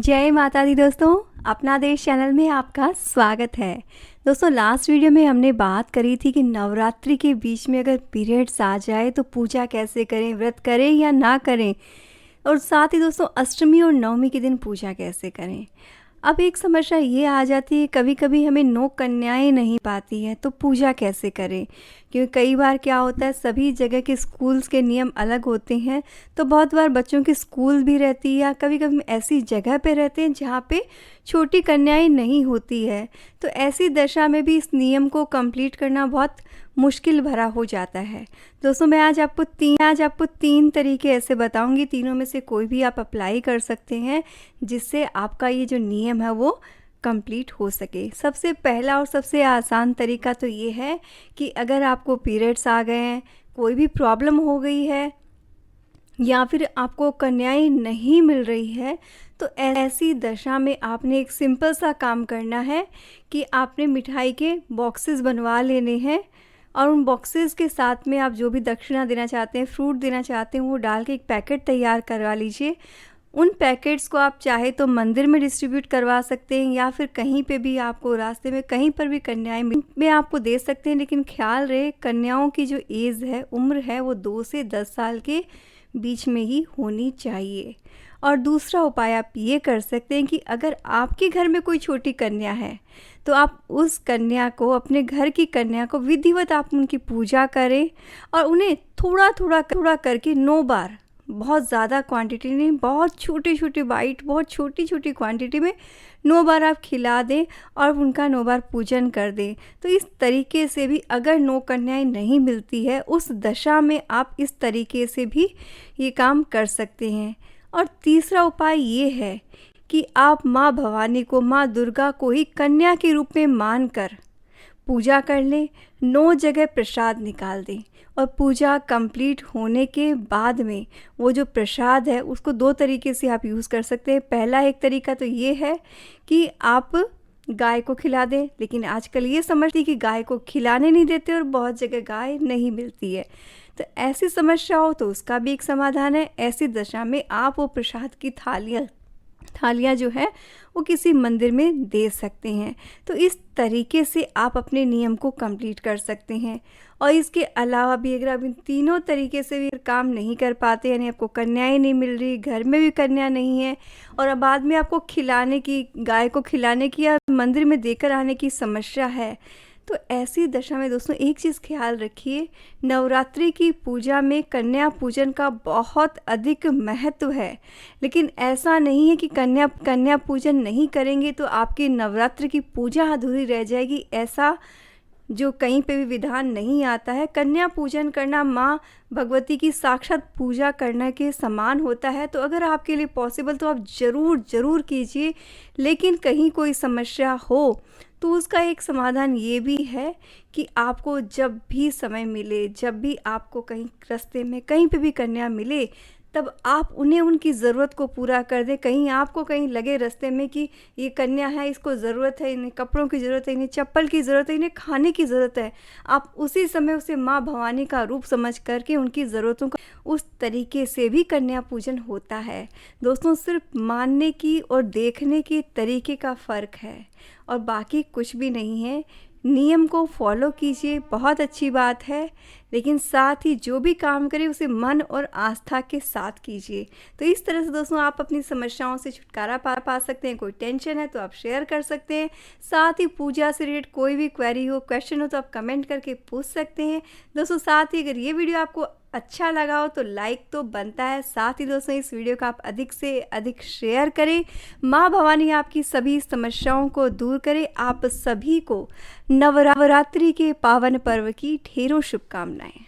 जय माता दी दोस्तों, अपना देश चैनल में आपका स्वागत है। दोस्तों, लास्ट वीडियो में हमने बात करी थी कि नवरात्रि के बीच में अगर पीरियड्स आ जाए तो पूजा कैसे करें, व्रत करें या ना करें, और साथ ही दोस्तों अष्टमी और नवमी के दिन पूजा कैसे करें। अब एक समस्या ये आ जाती है, कभी कभी हमें 9 कन्याएं नहीं पाती हैं तो पूजा कैसे करें। क्योंकि कई बार क्या होता है, सभी जगह के स्कूल्स के नियम अलग होते हैं, तो बहुत बार बच्चों की स्कूल भी रहती है या कभी कभी हम ऐसी जगह पे रहते हैं जहाँ पे छोटी कन्याएं नहीं होती है। तो ऐसी दशा में भी इस नियम को कंप्लीट करना बहुत मुश्किल भरा हो जाता है। दोस्तों, मैं आज आपको तीन तरीके ऐसे बताऊंगी, तीनों में से कोई भी आप अप्लाई कर सकते हैं जिससे आपका ये जो नियम है वो कंप्लीट हो सके। सबसे पहला और सबसे आसान तरीका तो ये है कि अगर आपको पीरियड्स आ गए हैं, कोई भी प्रॉब्लम हो गई है या फिर आपको कन्याएं नहीं मिल रही है, तो ऐसी दशा में आपने एक सिंपल सा काम करना है कि आपने मिठाई के बॉक्सेस बनवा लेने हैं और उन बॉक्सेस के साथ में आप जो भी दक्षिणा देना चाहते हैं, फ्रूट देना चाहते हैं, वो डाल के एक पैकेट तैयार करवा लीजिए। उन पैकेट्स को आप चाहे तो मंदिर में डिस्ट्रीब्यूट करवा सकते हैं या फिर कहीं पे भी आपको रास्ते में कहीं पर भी कन्याएं में आपको दे सकते हैं। लेकिन ख्याल रहे, कन्याओं की जो एज है, उम्र है, वो 2 से 10 साल के बीच में ही होनी चाहिए। और दूसरा उपाय आप ये कर सकते हैं कि अगर आपके घर में कोई छोटी कन्या है तो आप उस कन्या को, अपने घर की कन्या को विधिवत आप उनकी पूजा करें और उन्हें थोड़ा थोड़ा करके 9 बार, बहुत ज़्यादा क्वांटिटी नहीं, बहुत छोटे छोटे बाइट, बहुत छोटी छोटी क्वांटिटी में 9 बार आप खिला दें और उनका 9 बार पूजन कर दें। तो इस तरीके से भी अगर 9 कन्याएं नहीं मिलती है, उस दशा में आप इस तरीके से भी ये काम कर सकते हैं। और तीसरा उपाय ये है कि आप माँ भवानी को, माँ दुर्गा को ही कन्या के रूप में मानकर पूजा कर लें, 9 जगह प्रसाद निकाल दें और पूजा कंप्लीट होने के बाद में वो जो प्रसाद है उसको 2 तरीके से आप यूज़ कर सकते हैं। पहला एक तरीका तो ये है कि आप गाय को खिला दें, लेकिन आजकल ये समझती कि गाय को खिलाने नहीं देते और बहुत जगह गाय नहीं मिलती है। तो ऐसी समस्या हो तो उसका भी एक समाधान है। ऐसी दशा में आप वो प्रसाद की थालियाँ जो है वो किसी मंदिर में दे सकते हैं। तो इस तरीके से आप अपने नियम को कंप्लीट कर सकते हैं। और इसके अलावा भी अगर आप इन तीनों तरीके से भी काम नहीं कर पाते, यानी आपको कन्याएं नहीं मिल रही, घर में भी कन्या नहीं है और अब बाद में आपको खिलाने की, गाय को खिलाने की या मंदिर में देकर आने की समस्या है, तो ऐसी दशा में दोस्तों एक चीज़ ख्याल रखिए, नवरात्रि की पूजा में कन्या पूजन का बहुत अधिक महत्व है। लेकिन ऐसा नहीं है कि कन्या पूजन नहीं करेंगे तो आपकी नवरात्रि की पूजा अधूरी रह जाएगी, ऐसा जो कहीं पे भी विधान नहीं आता है। कन्या पूजन करना माँ भगवती की साक्षात पूजा करने के समान होता है। तो अगर आपके लिए पॉसिबल तो आप ज़रूर कीजिए। लेकिन कहीं कोई समस्या हो तो उसका एक समाधान ये भी है कि आपको जब भी समय मिले, जब भी आपको कहीं रास्ते में कहीं पे भी कन्या मिले, तब आप उन्हें उनकी ज़रूरत को पूरा कर दें। कहीं आपको कहीं लगे रास्ते में कि ये कन्या है, इसको ज़रूरत है, इन्हें कपड़ों की ज़रूरत है, इन्हें चप्पल की ज़रूरत है, इन्हें खाने की ज़रूरत है, आप उसी समय उसे माँ भवानी का रूप समझ करके उनकी ज़रूरतों का उस तरीके से भी कन्या पूजन होता है। दोस्तों, सिर्फ मानने की और देखने के तरीके का फ़र्क है और बाकी कुछ भी नहीं है। नियम को फॉलो कीजिए, बहुत अच्छी बात है, लेकिन साथ ही जो भी काम करें उसे मन और आस्था के साथ कीजिए। तो इस तरह से दोस्तों आप अपनी समस्याओं से छुटकारा पा सकते हैं। कोई टेंशन है तो आप शेयर कर सकते हैं। साथ ही पूजा से रिलेटेड कोई भी क्वेरी हो, क्वेश्चन हो तो आप कमेंट करके पूछ सकते हैं। दोस्तों, साथ ही अगर ये वीडियो आपको अच्छा लगा हो तो लाइक तो बनता है। साथ ही दोस्तों इस वीडियो को आप अधिक से अधिक शेयर करें। माँ भवानी आपकी सभी समस्याओं को दूर करे। आप सभी को नवरात्रि के पावन पर्व की ढेरों शुभकामनाएं।